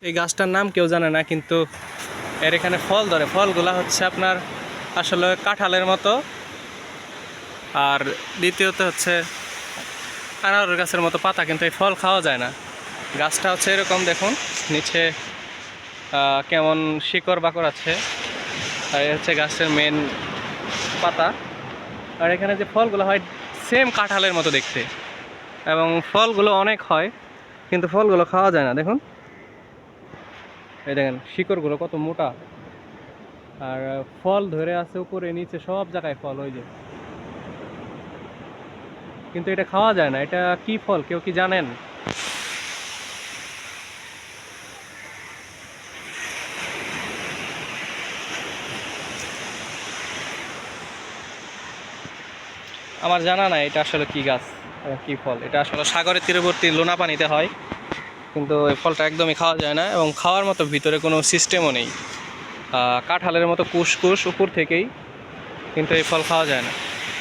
এই গাছটার নাম কেউ জানে না, কিন্তু এর এখানে ফল ধরে। ফলগুলা হচ্ছে আপনার আসলে কাঁঠালের মতো, আর দ্বিতীয়ত হচ্ছে আনারস গাছের মতো পাতা, কিন্তু এই ফল খাওয়া যায় না। গাছটা হচ্ছে এরকম, দেখুন নিচে কেমন শিকড় বাকড় আছে, আর এই হচ্ছে গাছের মেন পাতা। আর এখানে যে ফলগুলো হয় সেম কাঁঠালের মতো দেখতে, এবং ফলগুলো অনেক হয়, কিন্তু ফলগুলো খাওয়া যায় না। দেখুন, এই দেখেন শিকড়গুলো কত মোটা, আর ফল ধরে আছে উপরে নিচে সব জায়গায় ফল, ওই যে। কিন্তু এটা খাওয়া যায় না। এটা কি ফল কেউ কি জানেন? আমার জানা নাই এটা আসলে কি গাছ, কি ফল। এটা আসলে সাগরের তীরবর্তী লোনা পানিতে হয়, কিন্তু এই ফলটা একদমই খাওয়া যায় না, এবং খাওয়ার মতো ভিতরে কোনো সিস্টেমও নেই। কাঁঠালের মতো কুসকুস উপর থেকেই, কিন্তু এই ফল খাওয়া যায় না।